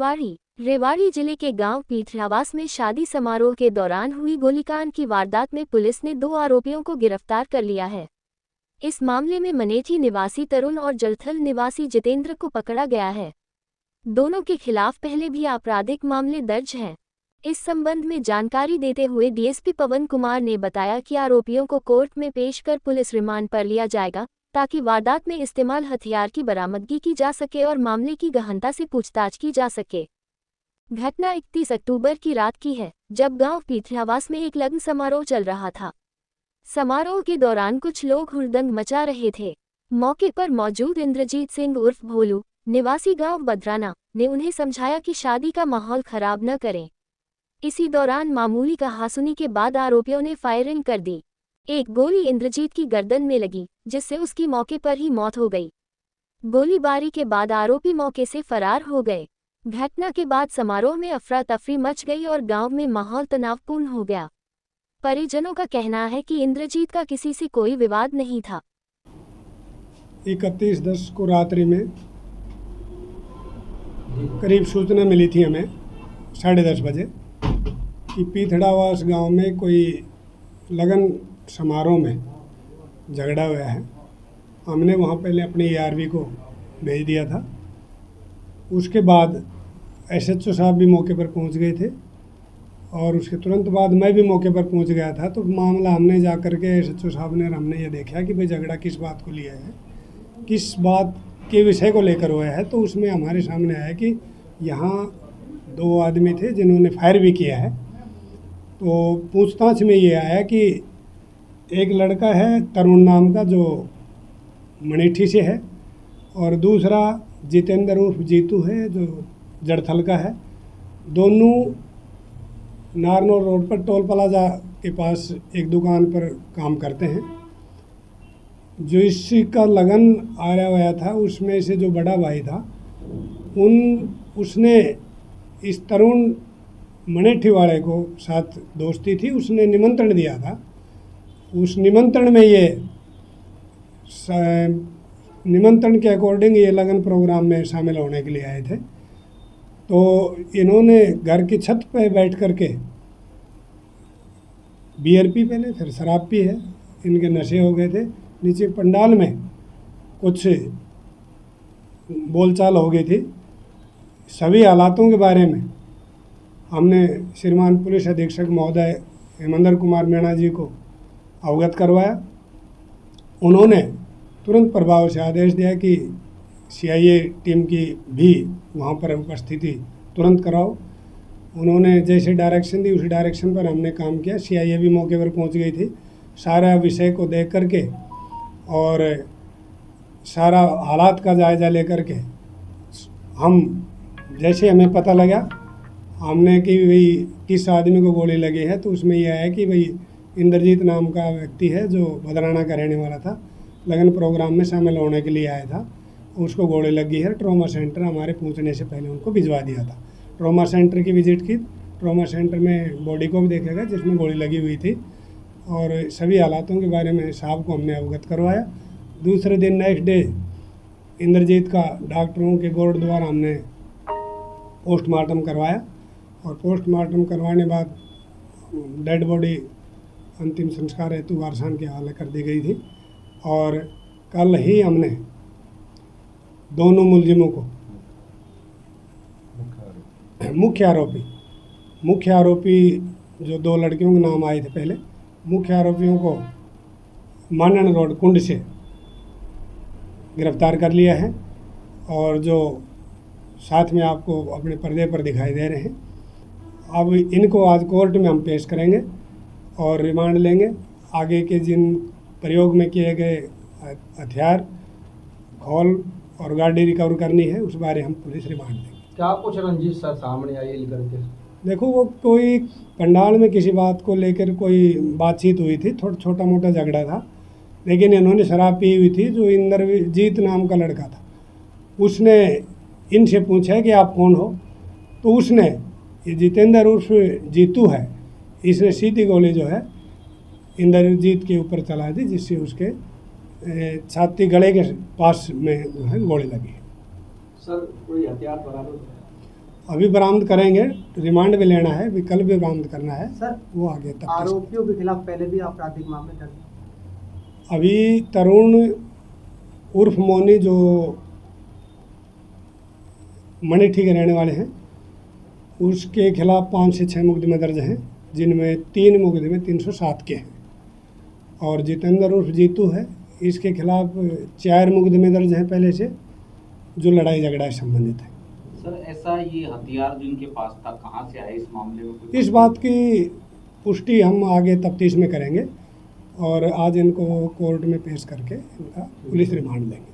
रेवाड़ी जिले के गांव पीठरावास में शादी समारोह के दौरान हुई गोलीकांड की वारदात में पुलिस ने 2 आरोपियों को गिरफ्तार कर लिया है। इस मामले में मनेठी निवासी तरुण और जलथल निवासी जितेंद्र को पकड़ा गया है। दोनों के खिलाफ पहले भी आपराधिक मामले दर्ज हैं। इस संबंध में जानकारी देते हुए डीएसपी पवन कुमार ने बताया कि आरोपियों को कोर्ट में पेश कर पुलिस रिमांड पर लिया जाएगा, ताकि वारदात में इस्तेमाल हथियार की बरामदगी की जा सके और मामले की गहनता से पूछताछ की जा सके। घटना 31 अक्टूबर की रात की है, जब गांव पीठरावास में एक लग्न समारोह चल रहा था। समारोह के दौरान कुछ लोग हुड़दंग मचा रहे थे। मौके पर मौजूद इंद्रजीत सिंह उर्फ भोलू, निवासी गांव बदराना, ने उन्हें समझाया कि शादी का माहौल खराब न करें। इसी दौरान मामूली कहासुनी के बाद आरोपियों ने फायरिंग कर दी। एक गोली इंद्रजीत की गर्दन में लगी, जिससे उसकी मौके पर ही मौत हो गई। गोलीबारी के बाद आरोपी मौके से फरार हो गए। घटना के बाद समारोह में अफरा तफरी मच गई और गांव में माहौल तनावपूर्ण हो गया। परिजनों का कहना है कि इंद्रजीत का किसी से कोई विवाद नहीं था। 31/10 को रात्रि में करीब सूचना मिली थी हमें 10:30 बजे कि पीठड़ावास गांव में कोई लगन समारोह में झगड़ा हुआ है। हमने वहां पहले अपने ERV को भेज दिया था। उसके बाद SHO साहब भी मौके पर पहुंच गए थे और उसके तुरंत बाद मैं भी मौके पर पहुंच गया था। तो मामला हमने जा कर के SHO साहब ने हमने ये देखा कि भाई झगड़ा किस बात को लिया है, किस बात के विषय को लेकर हुआ है। तो उसमें हमारे सामने आया कि यहाँ 2 आदमी थे जिन्होंने फायर भी किया है। तो पूछताछ में ये आया कि एक लड़का है तरुण नाम का जो मनेठी से है और दूसरा जितेंद्र उर्फ जीतू है जो जड़थल का है। दोनों नारनौल रोड पर टोल प्लाजा के पास एक दुकान पर काम करते हैं। जो इसी का लगन आया हुआ था उसमें से जो बड़ा भाई था उसने इस तरुण मनेठी वाले को साथ दोस्ती थी, उसने निमंत्रण दिया था। उस निमंत्रण में निमंत्रण के अकॉर्डिंग ये लगन प्रोग्राम में शामिल होने के लिए आए थे। तो इन्होंने घर की छत पे बैठ कर के बियर पी, पहले फिर शराब पी है, इनके नशे हो गए थे। नीचे पंडाल में कुछ बोलचाल हो गई थी। सभी हालातों के बारे में हमने श्रीमान पुलिस अधीक्षक महोदय हेमेंद्र कुमार मीणा जी को अवगत करवाया। उन्होंने तुरंत प्रभाव से आदेश दिया कि CIA टीम की भी वहाँ पर उपस्थिति तुरंत कराओ। उन्होंने जैसे डायरेक्शन दी उसी डायरेक्शन पर हमने काम किया। CIA भी मौके पर पहुँच गई थी। सारा विषय को देख करके और सारा हालात का जायज़ा लेकर के हम जैसे हमें पता लगा हमने कि भाई किस आदमी को गोली लगी है, तो उसमें यह है कि भाई इंद्रजीत नाम का व्यक्ति है जो बदराना का रहने वाला था, लगन प्रोग्राम में शामिल होने के लिए आया था। उसको गोली लगी है। ट्रॉमा सेंटर हमारे पहुंचने से पहले उनको भिजवा दिया था। ट्रॉमा सेंटर की विजिट की। ट्रॉमा सेंटर में बॉडी को भी देखा गया जिसमें गोली लगी हुई थी और सभी हालातों के बारे में साहब को हमने अवगत करवाया। दूसरे दिन नेक्स्ट डे इंद्रजीत का डॉक्टरों के गोड द्वारा हमने पोस्टमार्टम करवाया और पोस्टमार्टम करवाने बाद डेड बॉडी अंतिम संस्कार हेतु वारसान के हवाले कर दी गई थी। और कल ही हमने दोनों मुलजिमों को मुख्य आरोपी जो 2 लड़कियों के नाम आए थे पहले, मुख्य आरोपियों को मानन रोड कुंड से गिरफ्तार कर लिया है और जो साथ में आपको अपने पर्दे पर दिखाई दे रहे हैं। अब इनको आज कोर्ट में हम पेश करेंगे और रिमांड लेंगे। आगे के जिन प्रयोग में किए गए हथियार, खौल और गाड़ी रिकवर करनी है उस बारे हम पुलिस रिमांड देंगे। क्या कुछ रंजिश सर सामने आई लेकर के? देखो, वो कोई पंडाल में किसी बात को लेकर कोई बातचीत हुई थी, छोटा मोटा झगड़ा था, लेकिन इन्होंने शराब पी हुई थी। जो इंद्रजीत नाम का लड़का था उसने इनसे पूछा कि आप कौन हो, तो उसने, ये जितेंद्र उर्फ जीतू है, इसने सीधी गोली जो है इंद्रजीत के ऊपर चला दी, जिससे उसके छाती गले के पास में जो है गोली लगी। सर कोई हथियार बरामद? अभी बरामद करेंगे, रिमांड भी लेना है, विकल्प भी बरामद करना है सर, वो आगे तक। आरोपियों के खिलाफ पहले भी आपराधिक मामले दर्ज हैं। अभी तरुण उर्फ मोनी जो मनेठी के रहने वाले हैं, उसके खिलाफ 5 से 6 मुकदमे दर्ज हैं, जिनमें 3 मुकदमे 307 के हैं। और जितेंद्र उर्फ जीतू है, इसके खिलाफ 4 मुकदमे दर्ज हैं पहले से, जो लड़ाई झगड़ा से संबंधित है। सर, ऐसा ये हथियार जो इनके पास था कहाँ से आया, इस मामले में कोई इस बात की पुष्टि हम आगे तफ्तीश में करेंगे और आज इनको कोर्ट में पेश करके इनका पुलिस रिमांड लेंगे।